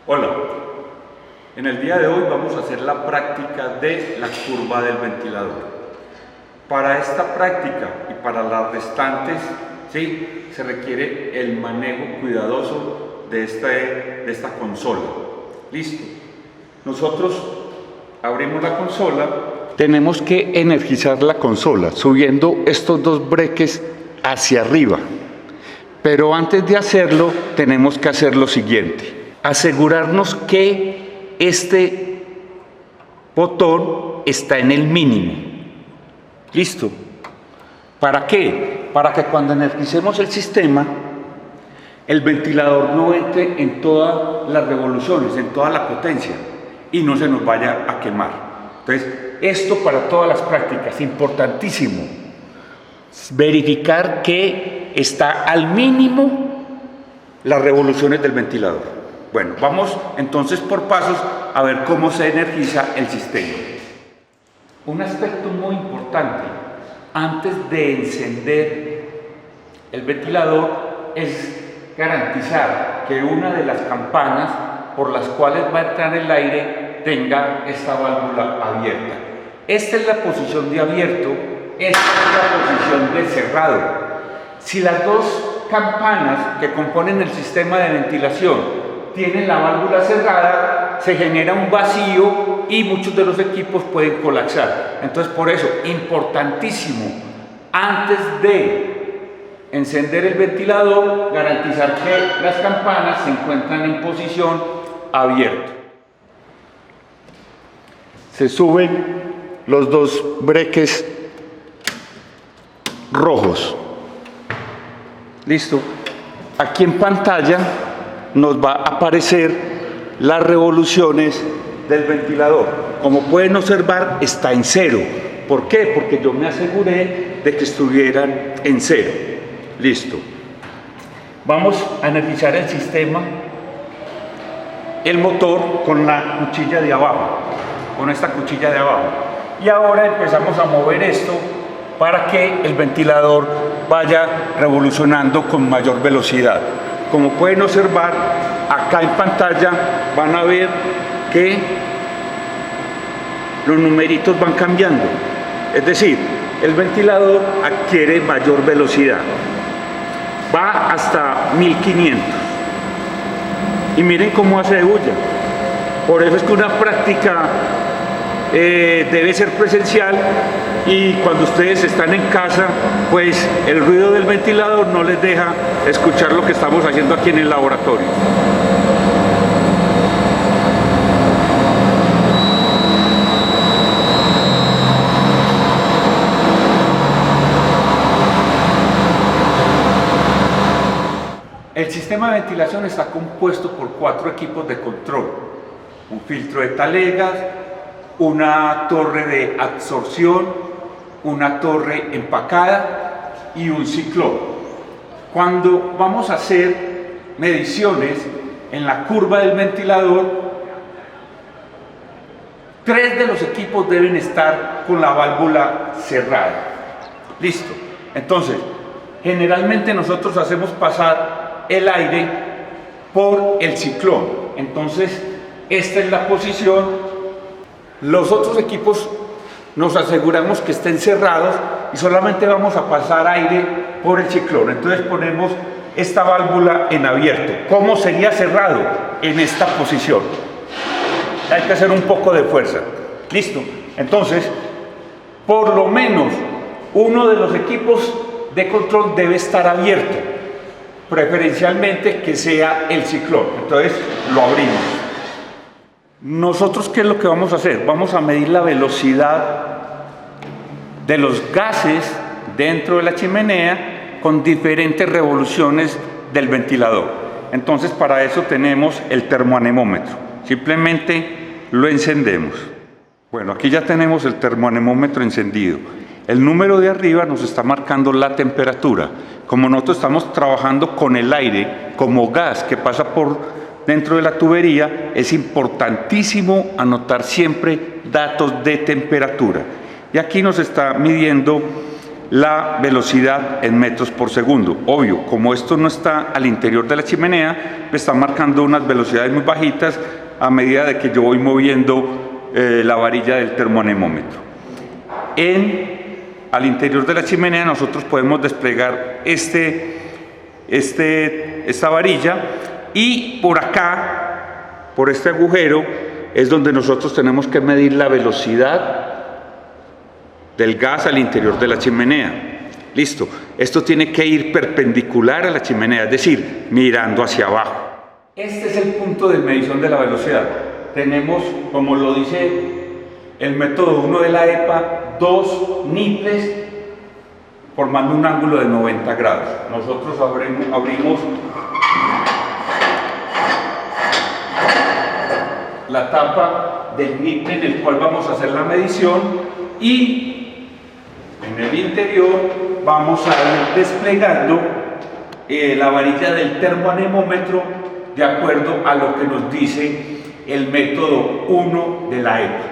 Hola, en el día de hoy vamos a hacer la práctica de la curva del ventilador. Para esta práctica y para las restantes, ¿sí?, se requiere el manejo cuidadoso de esta consola. Listo. Nosotros abrimos la consola. Tenemos que energizar la consola subiendo estos dos breques hacia arriba. Pero antes de hacerlo, tenemos que hacer lo siguiente: asegurarnos que este botón está en el mínimo. ¿Listo? ¿Para qué? Para que cuando energicemos el sistema, el ventilador no entre en todas las revoluciones, en toda la potencia, y no se nos vaya a quemar. Entonces, esto para todas las prácticas, importantísimo. Verificar que está al mínimo las revoluciones del ventilador. Bueno, vamos entonces por pasos a ver cómo se energiza el sistema. Un aspecto muy importante antes de encender el ventilador es garantizar que una de las campanas por las cuales va a entrar el aire tenga esta válvula abierta. Esta es la posición de abierto, esta es la posición de cerrado. Si las dos campanas que componen el sistema de ventilación tienen la válvula cerrada, se genera un vacío y muchos de los equipos pueden colapsar. Entonces, por eso, importantísimo, antes de encender el ventilador, garantizar que las campanas se encuentran en posición abierta. Se suben los dos breques rojos. Listo. Aquí en pantalla nos va a aparecer las revoluciones del ventilador. Como pueden observar, está en cero. ¿Por qué? Porque yo me aseguré de que estuvieran en cero. Listo. Vamos a energizar el sistema, el motor, con la cuchilla de abajo, con esta cuchilla de abajo. Y ahora empezamos a mover esto para que el ventilador vaya revolucionando con mayor velocidad. Como pueden observar, acá en pantalla van a ver que los numeritos van cambiando. Es decir, el ventilador adquiere mayor velocidad. Va hasta 1500. Y miren cómo hace de bulla. Por eso es que una práctica debe ser presencial, y cuando ustedes están en casa, pues el ruido del ventilador no les deja escuchar lo que estamos haciendo aquí en el laboratorio. El sistema de ventilación está compuesto por 4 equipos de control: un filtro de talegas, una torre de absorción, una torre empacada y un ciclón. Cuando vamos a hacer mediciones en la curva del ventilador, 3 de los equipos deben estar con la válvula cerrada. Listo. Entonces, generalmente nosotros hacemos pasar el aire por el ciclón. Entonces, esta es la posición. Los otros equipos nos aseguramos que estén cerrados y solamente vamos a pasar aire por el ciclón. Entonces ponemos esta válvula en abierto. ¿Cómo sería cerrado? En esta posición. Hay que hacer un poco de fuerza. Listo. Entonces, por lo menos uno de los equipos de control debe estar abierto, preferencialmente que sea el ciclón. Entonces lo abrimos. Nosotros, ¿qué es lo que vamos a hacer? Vamos a medir la velocidad de los gases dentro de la chimenea con diferentes revoluciones del ventilador. Entonces, para eso tenemos el termoanemómetro. Simplemente lo encendemos. Bueno, aquí ya tenemos el termoanemómetro encendido. El número de arriba nos está marcando la temperatura. Como nosotros estamos trabajando con el aire como gas que pasa por dentro de la tubería, es importantísimo anotar siempre datos de temperatura. Y aquí nos está midiendo la velocidad en metros por segundo. Obvio, como esto no está al interior de la chimenea, me está marcando unas velocidades muy bajitas a medida de que yo voy moviendo la varilla del termoanemómetro. Al interior de la chimenea nosotros podemos desplegar esta varilla, y por acá, por este agujero, es donde nosotros tenemos que medir la velocidad del gas al interior de la chimenea. Listo, esto tiene que ir perpendicular a la chimenea, es decir, mirando hacia abajo. Este es el punto de medición de la velocidad. Tenemos, como lo dice el método 1 de la EPA, dos niples formando un ángulo de 90 grados. Nosotros abrimos la tapa del niple en el cual vamos a hacer la medición, y en el interior vamos a ir desplegando la varilla del termoanemómetro de acuerdo a lo que nos dice el método 1 de la EPA.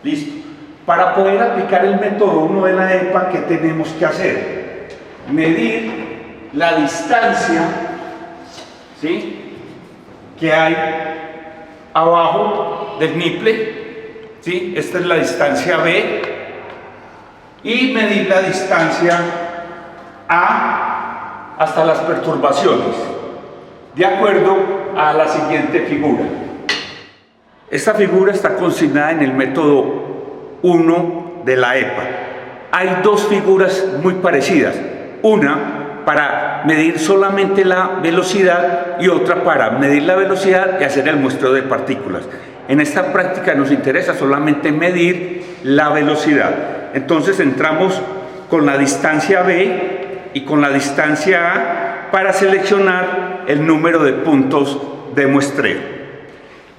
Listo. Para poder aplicar el método 1 de la EPA, ¿qué tenemos que hacer? Medir la distancia, ¿sí?, que hay abajo del niple, ¿sí? Esta es la distancia B, y medir la distancia A hasta las perturbaciones, de acuerdo a la siguiente figura. Esta figura está consignada en el método 1 de la EPA. Hay dos figuras muy parecidas, una para medir solamente la velocidad y otra para medir la velocidad y hacer el muestreo de partículas. En esta práctica nos interesa solamente medir la velocidad. Entonces entramos con la distancia B y con la distancia A para seleccionar el número de puntos de muestreo.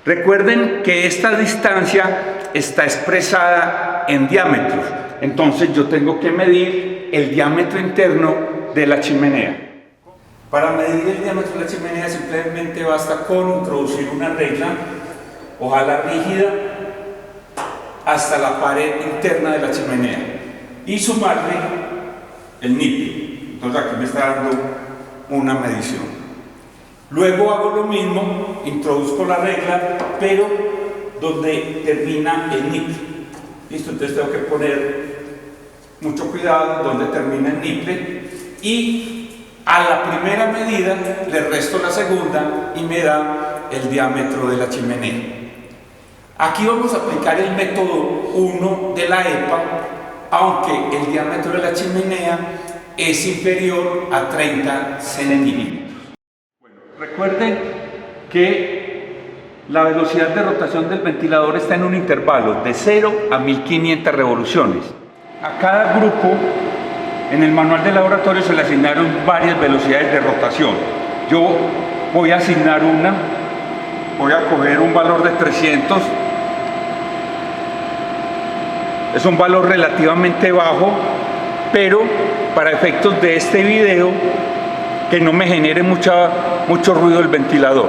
Recuerden que esta distancia está expresada en diámetros, entonces yo tengo que medir el diámetro interno de la chimenea. Para medir el diámetro de la chimenea simplemente basta con introducir una regla, ojalá rígida, hasta la pared interna de la chimenea y sumarle el niple. Entonces aquí me está dando una medición. Luego hago lo mismo, introduzco la regla, pero donde termina el niple. Listo, entonces tengo que poner mucho cuidado donde termina el niple, y a la primera medida le resto la segunda y me da el diámetro de la chimenea. Aquí vamos a aplicar el método 1 de la EPA, aunque el diámetro de la chimenea es inferior a 30 centímetros. Recuerden que la velocidad de rotación del ventilador está en un intervalo de 0 a 1500 revoluciones. A cada grupo en el manual de laboratorio se le asignaron varias velocidades de rotación. Yo voy a asignar una, voy a coger un valor de 300. Es un valor relativamente bajo, pero para efectos de este video, que no me genere mucho ruido el ventilador.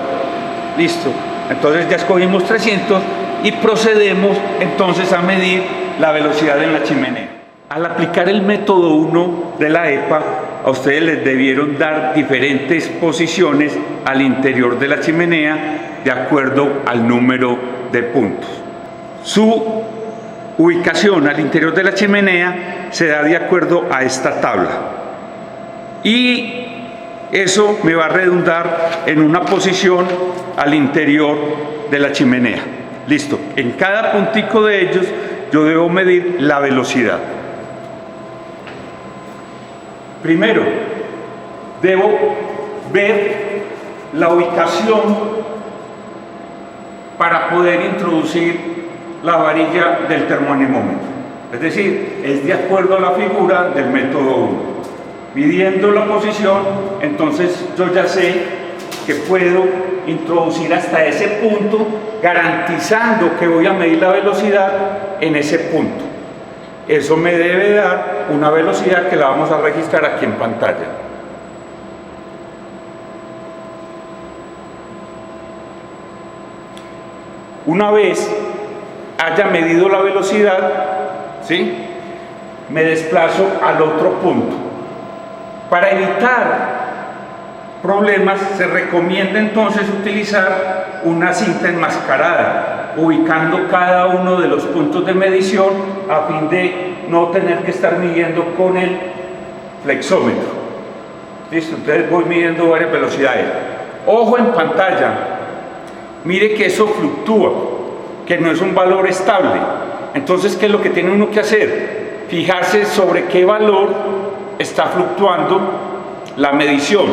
Listo, entonces ya escogimos 300 y procedemos entonces a medir la velocidad en la chimenea. Al aplicar el método 1 de la EPA, a ustedes les debieron dar diferentes posiciones al interior de la chimenea de acuerdo al número de puntos. Su ubicación al interior de la chimenea se da de acuerdo a esta tabla, y eso me va a redundar en una posición al interior de la chimenea. Listo, en cada puntico de ellos yo debo medir la velocidad. Primero, debo ver la ubicación para poder introducir la varilla del termoanemómetro. Es decir, es de acuerdo a la figura del método 1. Midiendo la posición, entonces yo ya sé que puedo introducir hasta ese punto, garantizando que voy a medir la velocidad en ese punto. Eso me debe dar una velocidad que la vamos a registrar aquí en pantalla. Una vez haya medido la velocidad, ¿sí?, me desplazo al otro punto. Para evitar problemas se recomienda entonces utilizar una cinta enmascarada, ubicando cada uno de los puntos de medición a fin de no tener que estar midiendo con el flexómetro. Listo, entonces voy midiendo varias velocidades. Ojo en pantalla, mire que eso fluctúa, que no es un valor estable. Entonces, ¿qué es lo que tiene uno que hacer? Fijarse sobre qué valor está fluctuando la medición,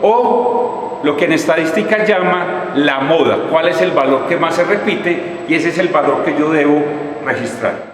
o lo que en estadística llama la moda, cuál es el valor que más se repite, y ese es el valor que yo debo registrar.